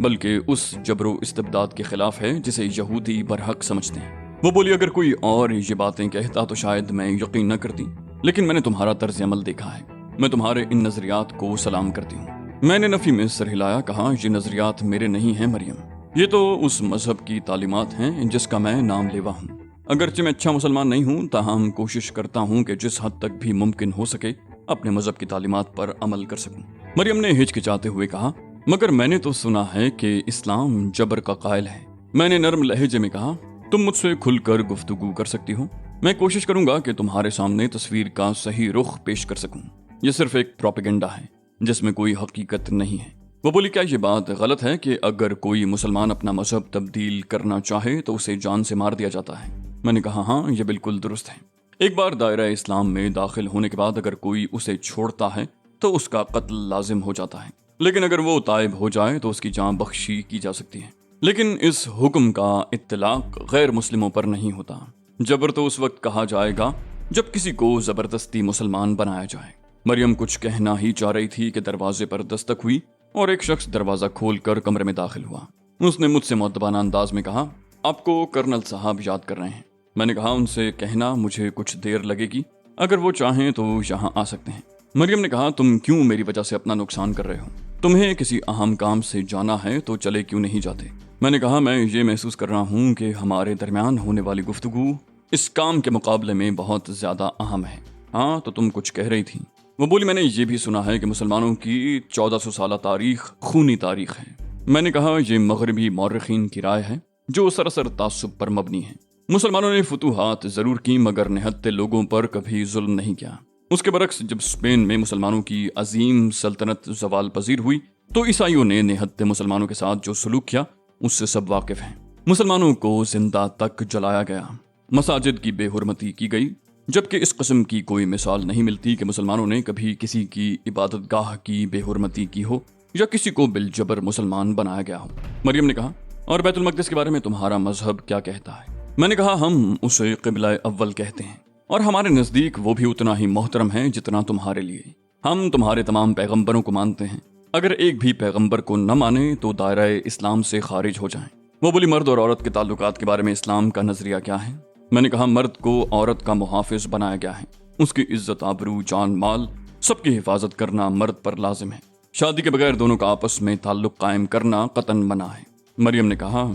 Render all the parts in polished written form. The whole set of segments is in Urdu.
بلکہ اس جبر و استبداد کے خلاف ہے جسے یہودی برحق سمجھتے ہیں۔ وہ بولی اگر کوئی اور یہ باتیں کہتا تو شاید میں یقین نہ کرتی، لیکن میں نے تمہارا طرز عمل دیکھا ہے، میں تمہارے ان نظریات کو سلام کرتی ہوں۔ میں نے نفی میں سر ہلایا، کہا یہ نظریات میرے نہیں ہیں مریم، یہ تو اس مذہب کی تعلیمات ہیں جس کا میں نام لیوا ہوں۔ اگرچہ میں اچھا مسلمان نہیں ہوں، تاہم کوشش کرتا ہوں کہ جس حد تک بھی ممکن ہو سکے اپنے مذہب کی تعلیمات پر عمل کر سکوں۔ مریم نے ہچکچاتے ہوئے کہا، مگر میں نے تو سنا ہے کہ اسلام جبر کا قائل ہے۔ میں نے نرم لہجے میں کہا، تم مجھ سے کھل کر گفتگو کر سکتی ہو، میں کوشش کروں گا کہ تمہارے سامنے تصویر کا صحیح رخ پیش کر سکوں۔ یہ صرف ایک پروپیگنڈا ہے جس میں کوئی حقیقت نہیں ہے۔ وہ بولی کیا یہ بات غلط ہے کہ اگر کوئی مسلمان اپنا مذہب تبدیل کرنا چاہے تو اسے جان سے مار دیا جاتا ہے؟ میں نے کہا ہاں، یہ بالکل درست ہے۔ ایک بار دائرہ اسلام میں داخل ہونے کے بعد اگر کوئی اسے چھوڑتا ہے تو اس کا قتل لازم ہو جاتا ہے، لیکن اگر وہ تائب ہو جائے تو اس کی جان بخشی کی جا سکتی ہے۔ لیکن اس حکم کا اطلاق غیر مسلموں پر نہیں ہوتا۔ جبر تو اس وقت کہا جائے گا جب کسی کو زبردستی مسلمان بنایا جائے۔ مریم کچھ کہنا ہی چاہ رہی تھی کہ دروازے پر دستک ہوئی اور ایک شخص دروازہ کھول کر کمرے میں داخل ہوا۔ اس نے مجھ سے مؤدبانہ انداز میں کہا، آپ کو کرنل صاحب یاد کر رہے ہیں؟ میں نے کہا، ان سے کہنا مجھے کچھ دیر لگے گی، اگر وہ چاہیں تو یہاں آ سکتے ہیں۔ مریم نے کہا، تم کیوں میری وجہ سے اپنا نقصان کر رہے ہو؟ تمہیں کسی اہم کام سے جانا ہے تو چلے کیوں نہیں جاتے؟ میں نے کہا، میں یہ محسوس کر رہا ہوں کہ ہمارے درمیان ہونے والی گفتگو اس کام کے مقابلے میں بہت زیادہ اہم ہے۔ ہاں تو تم کچھ کہہ رہی تھی۔ وہ بولی، میں نے یہ بھی سنا ہے کہ مسلمانوں کی 1400 سالہ تاریخ خونی تاریخ ہے۔ میں نے کہا، یہ مغربی مورخین کی رائے ہے جو سراسر تعصب پر مبنی ہے۔ مسلمانوں نے فتوحات ضرور کی مگر نہتے لوگوں پر کبھی ظلم نہیں کیا۔ اس کے برعکس جب اسپین میں مسلمانوں کی عظیم سلطنت زوال پذیر ہوئی تو عیسائیوں نے نہتے مسلمانوں کے ساتھ جو سلوک کیا اس سے سب واقف ہیں۔ مسلمانوں کو زندہ تک جلایا گیا، مساجد کی بے حرمتی کی گئی، جبکہ اس قسم کی کوئی مثال نہیں ملتی کہ مسلمانوں نے کبھی کسی کی عبادت گاہ کی بے حرمتی کی ہو یا کسی کو بالجبر مسلمان بنایا گیا ہو۔ مریم نے کہا، اور بیت المقدس کے بارے میں تمہارا مذہب کیا کہتا ہے؟ میں نے کہا، ہم اسے قبلہ اول کہتے ہیں اور ہمارے نزدیک وہ بھی اتنا ہی محترم ہے جتنا تمہارے لیے۔ ہم تمہارے تمام پیغمبروں کو مانتے ہیں، اگر ایک بھی پیغمبر کو نہ مانے تو دائرہ اسلام سے خارج ہو جائیں۔ وہ بولی، مرد اور عورت کے تعلقات کے بارے میں اسلام کا نظریہ کیا ہے؟ میں نے کہا، مرد کو عورت کا محافظ بنایا گیا ہے، اس کی عزت، آبرو، جان، مال سب کی حفاظت کرنا مرد پر لازم ہے۔ شادی کے بغیر دونوں کا آپس میں تعلق قائم کرنا قطعاً منع ہے۔ مریم نے کہا،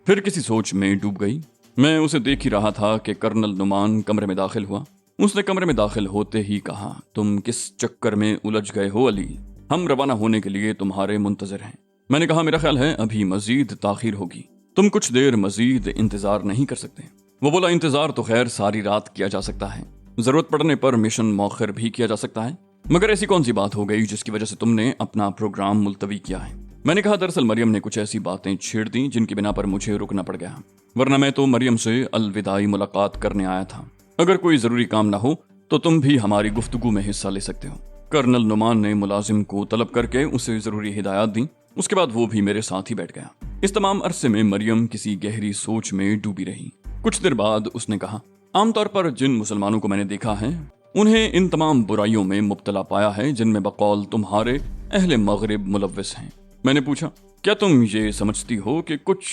پھر کسی سوچ میں ڈوب گئی۔ میں اسے دیکھ ہی رہا تھا کہ کرنل نعمان کمرے میں داخل ہوا۔ اس نے کمرے میں داخل ہوتے ہی کہا، تم کس چکر میں الجھ گئے ہو علی؟ ہم روانہ ہونے کے لیے تمہارے منتظر ہیں۔ میں نے کہا، میرا خیال ہے ابھی مزید تاخیر ہوگی، تم کچھ دیر مزید انتظار نہیں کر سکتے؟ وہ بولا، انتظار تو خیر ساری رات کیا جا سکتا ہے، ضرورت پڑنے پر مشن مؤخر بھی کیا جا سکتا ہے، مگر ایسی کون سی بات ہو گئی جس کی وجہ سے تم نے اپنا پروگرام ملتوی کیا ہے؟ میں نے کہا، دراصل مریم نے کچھ ایسی باتیں چھیڑ دیں جن کی بنا پر مجھے رکنا پڑ گیا، ورنہ میں تو مریم سے الوداعی ملاقات کرنے آیا تھا۔ اگر کوئی ضروری کام نہ ہو تو تم بھی ہماری گفتگو میں حصہ لے سکتے ہو۔ کرنل نعمان نے ملازم کو طلب کر کے اسے ضروری ہدایات دیں، اس کے بعد وہ بھی میرے ساتھ ہی بیٹھ گیا۔ اس تمام عرصے میں مریم کسی گہری سوچ میں ڈوبی رہی۔ کچھ دیر بعد اس نے کہا، عام طور پر جن مسلمانوں کو میں نے دیکھا ہے انہیں ان تمام برائیوں میں مبتلا پایا ہے جن میں بقول تمہارے اہل مغرب ملوث ہیں۔ میں نے پوچھا، کیا تم یہ سمجھتی ہو کہ کچھ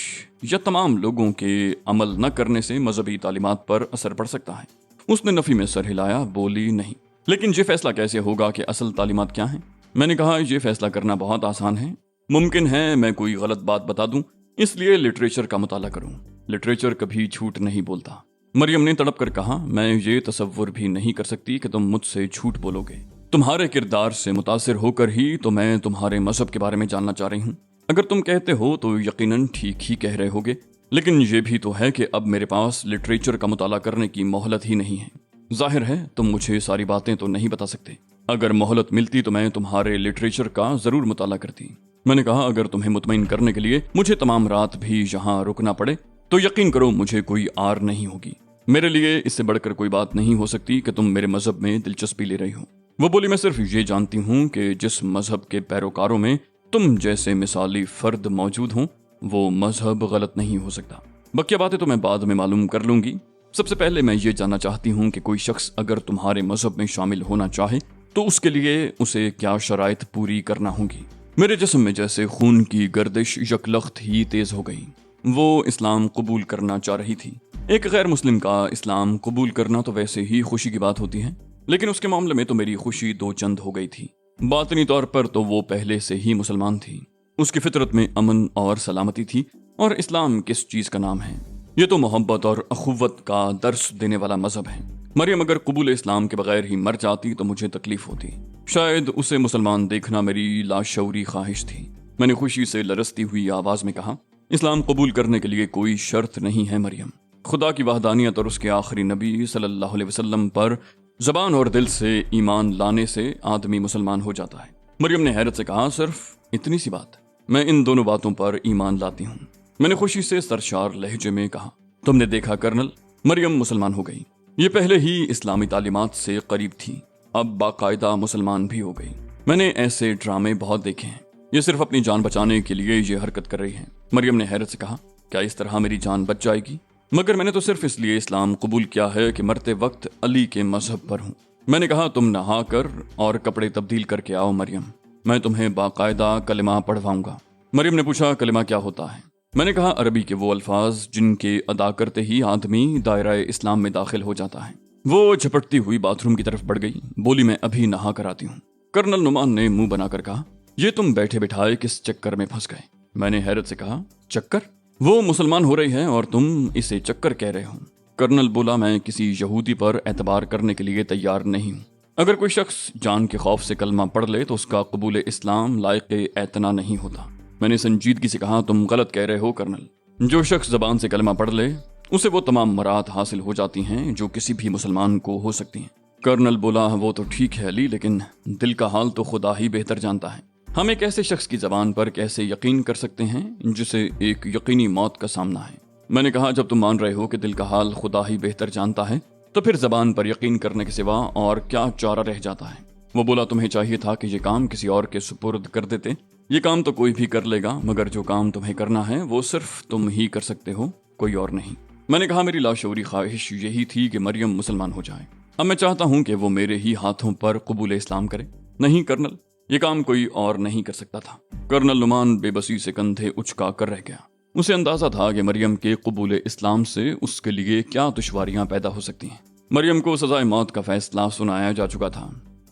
یا تمام لوگوں کے عمل نہ کرنے سے مذہبی تعلیمات پر اثر پڑ سکتا ہے؟ اس نے نفی میں سر ہلایا، بولی نہیں۔ لیکن یہ فیصلہ کیسے ہوگا کہ اصل تعلیمات کیا ہیں؟ میں نے کہا، یہ فیصلہ کرنا بہت آسان ہے۔ ممکن ہے میں کوئی غلط بات بتا دوں، اس لیے لٹریچر کا مطالعہ کروں۔ لٹریچر کبھی جھوٹ نہیں بولتا۔ مریم نے تڑپ کر کہا، میں یہ تصور بھی نہیں کر سکتی کہ تم مجھ سے جھوٹ بولو گے۔ تمہارے کردار سے متاثر ہو کر ہی تو میں تمہارے مذہب کے بارے میں جاننا چاہ رہی ہوں۔ اگر تم کہتے ہو تو یقیناً ٹھیک ہی کہہ رہے ہوگے، لیکن یہ بھی تو ہے کہ اب میرے پاس لٹریچر کا مطالعہ کرنے کی مہلت ہی نہیں ہے۔ ظاہر ہے تم مجھے ساری باتیں تو نہیں بتا سکتے۔ اگر مہلت ملتی تو میں تمہارے لٹریچر کا ضرور مطالعہ کرتی۔ میں نے کہا، اگر تمہیں مطمئن کرنے کے لیے مجھے تمام رات بھی یہاں رکنا پڑے تو یقین کرو مجھے کوئی آر نہیں ہوگی۔ میرے لیے اس سے بڑھ کر کوئی بات نہیں ہو سکتی کہ تم میرے مذہب میں دلچسپی لے رہی ہو۔ وہ بولی، میں صرف یہ جانتی ہوں کہ جس مذہب کے پیروکاروں میں تم جیسے مثالی فرد موجود ہوں وہ مذہب غلط نہیں ہو سکتا۔ بقیہ باتیں تو میں بعد میں معلوم کر لوں گی۔ سب سے پہلے میں یہ جاننا چاہتی ہوں کہ کوئی شخص اگر تمہارے مذہب میں شامل ہونا چاہے تو اس کے لیے اسے کیا شرائط پوری کرنا ہوں گی؟ میرے جسم میں جیسے خون کی گردش یکلخت ہی تیز ہو گئی۔ وہ اسلام قبول کرنا چاہ رہی تھی۔ ایک غیر مسلم کا اسلام قبول کرنا تو ویسے ہی خوشی کی بات ہوتی ہے، لیکن اس کے معاملے میں تو میری خوشی دو چند ہو گئی تھی۔ باطنی طور پر تو وہ پہلے سے ہی مسلمان تھی، اس کی فطرت میں امن اور سلامتی تھی، اور اسلام کس چیز کا نام ہے؟ یہ تو محبت اور اخوت کا درس دینے والا مذہب ہے۔ مریم اگر قبول اسلام کے بغیر ہی مر جاتی تو مجھے تکلیف ہوتی، شاید اسے مسلمان دیکھنا میری لاشعوری خواہش تھی۔ میں نے خوشی سے لرزتی ہوئی آواز میں کہا، اسلام قبول کرنے کے لیے کوئی شرط نہیں ہے مریم۔ خدا کی وحدانیت اور اس کے آخری نبی صلی اللہ علیہ وسلم پر زبان اور دل سے ایمان لانے سے آدمی مسلمان ہو جاتا ہے۔ مریم نے حیرت سے کہا، صرف اتنی سی بات؟ میں ان دونوں باتوں پر ایمان لاتی ہوں۔ میں نے خوشی سے سرشار لہجے میں کہا، تم نے دیکھا کرنل، مریم مسلمان ہو گئی۔ یہ پہلے ہی اسلامی تعلیمات سے قریب تھی، اب باقاعدہ مسلمان بھی ہو گئی۔ میں نے ایسے ڈرامے بہت دیکھے ہیں، یہ صرف اپنی جان بچانے کے لیے یہ حرکت کر رہی ہے۔ مریم نے حیرت سے کہا، کیا اس طرح میری جان بچ جائے گی؟ مگر میں نے تو صرف اس لیے اسلام قبول کیا ہے کہ مرتے وقت علی کے مذہب پر ہوں۔ میں نے کہا، تم نہا کر اور کپڑے تبدیل کر کے آؤ مریم، میں تمہیں باقاعدہ کلمہ پڑھواؤں گا۔ مریم نے پوچھا، کلمہ کیا ہوتا ہے؟ میں نے کہا، عربی کے وہ الفاظ جن کے ادا کرتے ہی آدمی دائرہ اسلام میں داخل ہو جاتا ہے۔ وہ جھپٹتی ہوئی باتھ روم کی طرف بڑھ گئی، بولی، میں ابھی نہا کر آتی ہوں۔ کرنل نعمان نے منہ بنا کر کہا، یہ تم بیٹھے بٹھائے کس چکر میں پھنس گئے؟ میں نے حیرت سے کہا، چکر؟ وہ مسلمان ہو رہی ہے اور تم اسے چکر کہہ رہے ہو۔ کرنل بولا، میں کسی یہودی پر اعتبار کرنے کے لیے تیار نہیں ہوں۔ اگر کوئی شخص جان کے خوف سے کلمہ پڑھ لے تو اس کا قبول اسلام لائق اعتنا نہیں ہوتا۔ میں نے سنجیدگی سے کہا، تم غلط کہہ رہے ہو کرنل، جو شخص زبان سے کلمہ پڑھ لے اسے وہ تمام مراد حاصل ہو جاتی ہیں جو کسی بھی مسلمان کو ہو سکتی ہیں۔ کرنل بولا، وہ تو ٹھیک ہے علی، لیکن دل کا حال تو خدا ہی بہتر جانتا ہے۔ ہم ایک ایسے شخص کی زبان پر کیسے یقین کر سکتے ہیں جسے ایک یقینی موت کا سامنا ہے؟ میں نے کہا، جب تم مان رہے ہو کہ دل کا حال خدا ہی بہتر جانتا ہے تو پھر زبان پر یقین کرنے کے سوا اور کیا چارہ رہ جاتا ہے؟ وہ بولا، تمہیں چاہیے تھا کہ یہ کام کسی اور کے سپرد کر دیتے۔ یہ کام تو کوئی بھی کر لے گا، مگر جو کام تمہیں کرنا ہے وہ صرف تم ہی کر سکتے ہو، کوئی اور نہیں۔ میں نے کہا، میری لاشعوری خواہش یہی تھی کہ مریم مسلمان ہو جائے۔ اب میں چاہتا ہوں کہ وہ میرے ہی ہاتھوں پر قبول اسلام کرے۔ نہیں کرنل، یہ کام کوئی اور نہیں کر سکتا تھا۔ کرنل نعمان بے بسی سے کندھے اچکا کر رہ گیا۔ اسے اندازہ تھا کہ مریم کے قبول اسلام سے اس کے لیے کیا دشواریاں پیدا ہو سکتی ہیں۔ مریم کو سزائے موت کا فیصلہ سنایا جا چکا تھا۔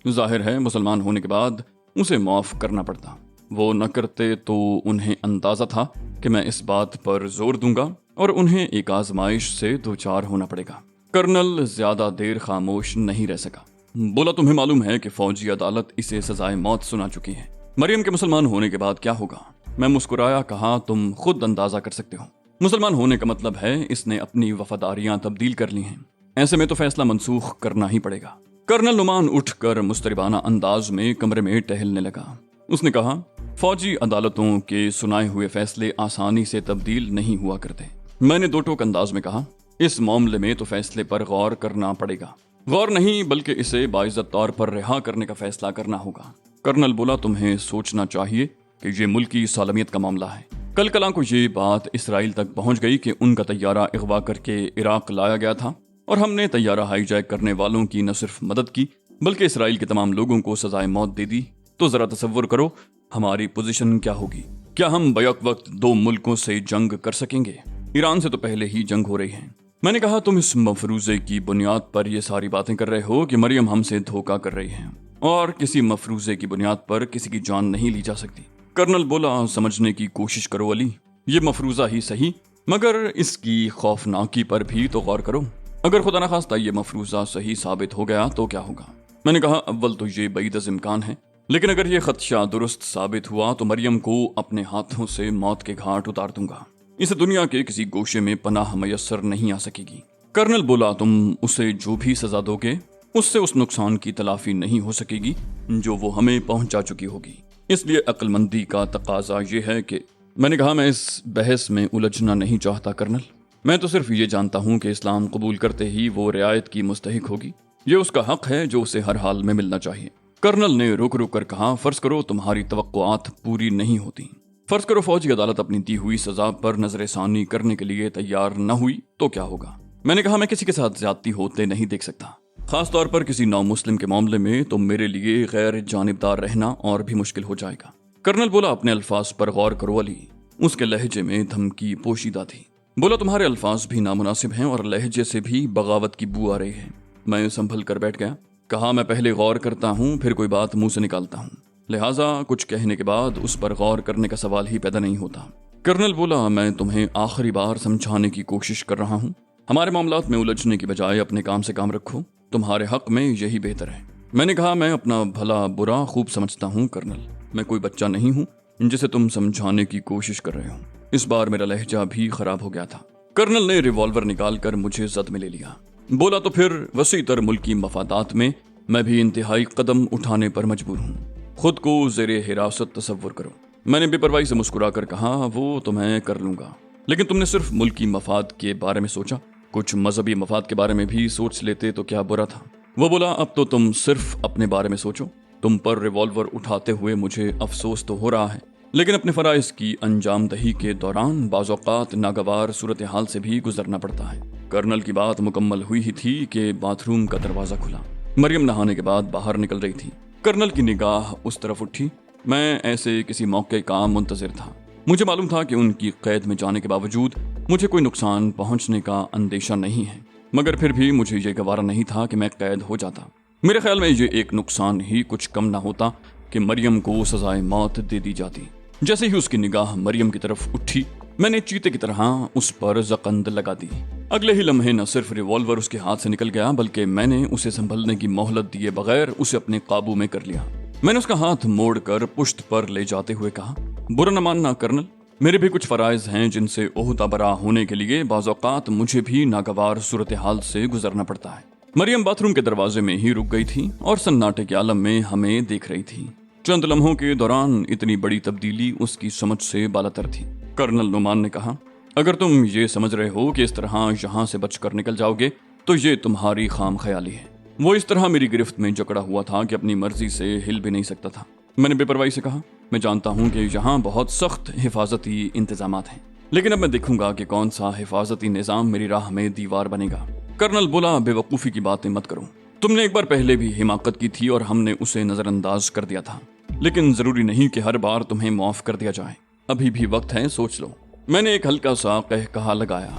ظاہر ہے مسلمان ہونے کے بعد اسے معاف کرنا پڑتا۔ وہ نہ کرتے تو انہیں اندازہ تھا کہ میں اس بات پر زور دوں گا اور انہیں ایک آزمائش سے دوچار ہونا پڑے گا۔ کرنل زیادہ دیر خاموش نہیں رہ سکا۔ بولا، تمہیں معلوم ہے کہ فوجی عدالت اسے سزائے موت سنا چکی ہے۔ مریم کے مسلمان ہونے کے بعد کیا ہوگا؟ میں مسکرایا، کہا، تم خود اندازہ کر سکتے ہو۔ مسلمان ہونے کا مطلب ہے اس نے اپنی وفاداریاں تبدیل کر لی ہیں، ایسے میں تو فیصلہ منسوخ کرنا ہی پڑے گا۔ کرنل نعمان اٹھ کر مستربانہ انداز میں کمرے میں ٹہلنے لگا۔ اس نے کہا، فوجی عدالتوں کے سنائے ہوئے فیصلے آسانی سے تبدیل نہیں ہوا کرتے۔ میں نے دو ٹوک انداز میں کہا، اس معاملے میں تو فیصلے پر غور کرنا پڑے گا۔ غور نہیں بلکہ اسے باعزت طور پر رہا کرنے کا فیصلہ کرنا ہوگا۔ کرنل بولا، تمہیں سوچنا چاہیے کہ یہ ملکی سالمیت کا معاملہ ہے۔ کل کلاں کو یہ بات اسرائیل تک پہنچ گئی کہ ان کا طیارہ اغوا کر کے عراق لایا گیا تھا، اور ہم نے طیارہ ہائی جیک کرنے والوں کی نہ صرف مدد کی بلکہ اسرائیل کے تمام لوگوں کو سزائے موت دے دی۔ تو ذرا تصور کرو ہماری پوزیشن کیا ہوگی۔ کیا ہم بیک وقت دو ملکوں سے جنگ کر سکیں گے؟ ایران سے تو پہلے ہی جنگ ہو رہی ہے۔ میں نے کہا، تم اس مفروضے کی بنیاد پر یہ ساری باتیں کر رہے ہو کہ مریم ہم سے دھوکہ کر رہی ہے، اور کسی مفروضے کی بنیاد پر کسی کی جان نہیں لی جا سکتی۔ کرنل بولا، سمجھنے کی کوشش کرو علی، یہ مفروضہ ہی صحیح مگر اس کی خوفناکی پر بھی تو غور کرو۔ اگر خدا نخواستہ یہ مفروضہ صحیح ثابت ہو گیا تو کیا ہوگا؟ میں نے کہا، اول تو یہ بعید از امکان ہے، لیکن اگر یہ خدشہ درست ثابت ہوا تو مریم کو اپنے ہاتھوں سے موت کے گھاٹ اتار دوں گا۔ اسے دنیا کے کسی گوشے میں پناہ میسر نہیں آ سکے گی۔ کرنل بولا، تم اسے جو بھی سزا دو گے اس سے اس نقصان کی تلافی نہیں ہو سکے گی جو وہ ہمیں پہنچا چکی ہوگی۔ اس لیے عقل مندی کا تقاضا یہ ہے کہ… میں نے کہا، میں اس بحث میں الجھنا نہیں چاہتا کرنل، میں تو صرف یہ جانتا ہوں کہ اسلام قبول کرتے ہی وہ رعایت کی مستحق ہوگی۔ یہ اس کا حق ہے جو اسے ہر حال میں ملنا چاہیے۔ کرنل نے رک رک کر کہا، فرض کرو تمہاری توقعات پوری نہیں ہوتی، فرض کرو فوجی عدالت اپنی دی ہوئی سزا پر نظر ثانی کرنے کے لیے تیار نہ ہوئی تو کیا ہوگا؟ میں نے کہا، میں کسی کے ساتھ زیادتی ہوتے نہیں دیکھ سکتا، خاص طور پر کسی نو مسلم کے معاملے میں تو میرے لیے غیر جانبدار رہنا اور بھی مشکل ہو جائے گا۔ کرنل بولا اپنے الفاظ پر غور کرو علی. اس کے لہجے میں دھمکی پوشیدہ تھی. بولا تمہارے الفاظ بھی نامناسب ہیں اور لہجے سے بھی بغاوت کی بو آ رہی ہے. میں سنبھل کر بیٹھ گیا. کہا میں پہلے غور کرتا ہوں پھر کوئی بات منہ سے نکالتا ہوں، لہٰذا کچھ کہنے کے بعد اس پر غور کرنے کا سوال ہی پیدا نہیں ہوتا. کرنل بولا میں تمہیں آخری بار سمجھانے کی کوشش کر رہا ہوں. ہمارے معاملات میں الجھنے کی بجائے اپنے کام سے کام رکھو. تمہارے حق میں یہی بہتر ہے. میں نے کہا میں اپنا بھلا برا خوب سمجھتا ہوں کرنل. میں کوئی بچہ نہیں ہوں جسے تم سمجھانے کی کوشش کر رہے ہو. اس بار میرا لہجہ بھی خراب ہو گیا تھا. کرنل نے ریوالور نکال کر مجھے زد میں لے لیا. بولا تو پھر وسیع تر ملکی مفادات میں میں بھی انتہائی قدم اٹھانے پر مجبور ہوں. خود کو زیر حراست تصور کرو. میں نے بے پرواہی سے مسکرا کر کہا وہ تو میں کر لوں گا، لیکن تم نے صرف ملکی مفاد کے بارے میں سوچا، کچھ مذہبی مفاد کے بارے میں بھی سوچ لیتے تو کیا برا تھا. وہ بولا اب تو تم صرف اپنے بارے میں سوچو. تم پر ریوالور اٹھاتے ہوئے مجھے افسوس تو ہو رہا ہے، لیکن اپنے فرائض کی انجام دہی کے دوران بعض اوقات ناگوار صورتحال سے بھی گزرنا پڑتا ہے. کرنل کی بات مکمل ہوئی ہی تھی کہ باتھ روم کا دروازہ کھلا. مریم نہانے کے بعد باہر نکل رہی تھی. کرنل کی نگاہ اس طرف اٹھی. میں ایسے کسی موقع کا منتظر تھا. مجھے معلوم تھا کہ ان کی قید میں جانے کے باوجود مجھے کوئی نقصان پہنچنے کا اندیشہ نہیں ہے، مگر پھر بھی مجھے یہ گوارا نہیں تھا کہ میں قید ہو جاتا. میرے خیال میں یہ ایک نقصان ہی کچھ کم نہ ہوتا کہ مریم کو سزائے موت دے دی جاتی. جیسے ہی اس کی نگاہ مریم کی طرف اٹھی میں نے چیتے کی طرح اس پر زقند لگا دی. اگلے ہی لمحے نہ صرف ریوالور اس کے ہاتھ سے نکل گیا بلکہ میں نے اسے سنبھلنے کی مہلت دیے بغیر اسے اپنے قابو میں کر لیا. میں نے اس کا ہاتھ موڑ کر پشت پر لے جاتے ہوئے کہا برا نہ ماننا کرنل، میرے بھی کچھ فرائض ہیں جن سے عہدہ برا ہونے کے لیے بعض اوقات مجھے بھی ناگوار صورتحال سے گزرنا پڑتا ہے. مریم باتھ روم کے دروازے میں ہی رک گئی تھی اور سناٹے کے عالم میں ہمیں دیکھ رہی تھی. چند لمحوں کے دوران اتنی بڑی تبدیلی اس کی سمجھ سے بالاتر تھی. کرنل نعمان نے کہا اگر تم یہ سمجھ رہے ہو کہ اس طرح یہاں سے بچ کر نکل جاؤ گے تو یہ تمہاری خام خیالی ہے. وہ اس طرح میری گرفت میں جکڑا ہوا تھا کہ اپنی مرضی سے ہل بھی نہیں سکتا تھا. میں نے بے پرواہی سے کہا میں جانتا ہوں کہ یہاں بہت سخت حفاظتی انتظامات ہیں، لیکن اب میں دیکھوں گا کہ کون سا حفاظتی نظام میری راہ میں دیوار بنے گا. کرنل بولا بے وقوفی کی باتیں مت کرو. تم نے ایک بار پہلے بھی حماقت کی تھی اور ہم نے اسے نظر انداز کر دیا تھا، لیکن ضروری نہیں کہ ہر بار تمہیں معاف کر دیا جائے. ابھی بھی وقت ہے، سوچ لو. میں نے ایک ہلکا سا قہقہا لگایا.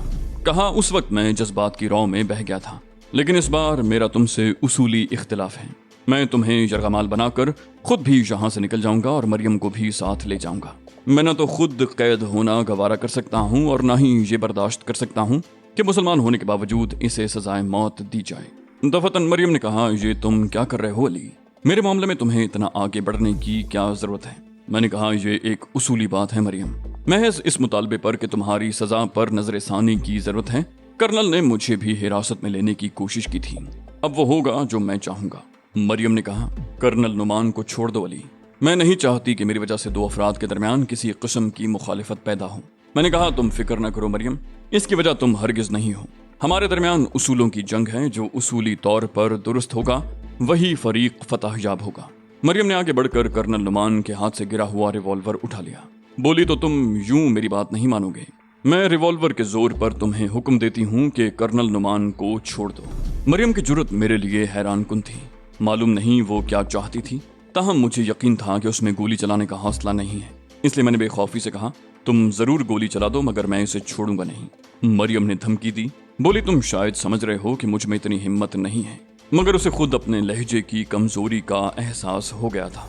کہا اس وقت میں جذبات کی رو میں بہہ گیا تھا، لیکن اس بار میرا تم سے اصولی اختلاف ہے. میں تمہیں یرغمال بنا کر خود بھی یہاں سے نکل جاؤں گا اور مریم کو بھی ساتھ لے جاؤں گا. میں نہ تو خود قید ہونا گوارا کر سکتا ہوں اور نہ ہی یہ برداشت کر سکتا ہوں کہ مسلمان ہونے کے باوجود اسے سزائے موت دی جائے. دفتن مریم نے کہا یہ تم کیا کر رہے ہو علی؟ میرے معاملے میں تمہیں اتنا آگے بڑھنے کی کیا ضرورت ہے؟ میں نے کہا یہ ایک اصولی بات ہے مریم، محض اس مطالبے پر کہ تمہاری سزا پر نظر ثانی کی ضرورت ہے. کرنل نے مجھے بھی حراست میں لینے کی کوشش کی تھی. اب وہ ہوگا جو میں چاہوں گا. مریم نے کہا کرنل نعمان کو چھوڑ دو علی. میں نہیں چاہتی کہ میری وجہ سے دو افراد کے درمیان کسی قسم کی مخالفت پیدا ہو. میں نے کہا تم فکر نہ کرو مریم، اس کی وجہ تم ہرگز نہیں ہو. ہمارے درمیان اصولوں کی جنگ ہے، جو اصولی طور پر درست ہوگا وہی فریق فتح یاب ہوگا. مریم نے آگے بڑھ کر کرنل نعمان کے ہاتھ سے گرا ہوا ریوالور اٹھا لیا. بولی تو تم یوں میری بات نہیں مانو گے. میں ریوالور کے زور پر تمہیں حکم دیتی ہوں کہ کرنل نعمان کو چھوڑ دو. مریم کی جرت میرے لیے حیران کن تھی. معلوم نہیں وہ کیا چاہتی تھی، تاہم مجھے یقین تھا کہ اس میں گولی چلانے کا حوصلہ نہیں ہے. اس لیے میں نے بے خوفی سے کہا تم ضرور گولی چلا دو مگر میں اسے چھوڑوں گا نہیں. مریم نے دھمکی دی. بولی تم شاید سمجھ رہے ہو کہ مجھ میں اتنی ہمت نہیں ہے، مگر اسے خود اپنے لہجے کی کمزوری کا احساس ہو گیا تھا.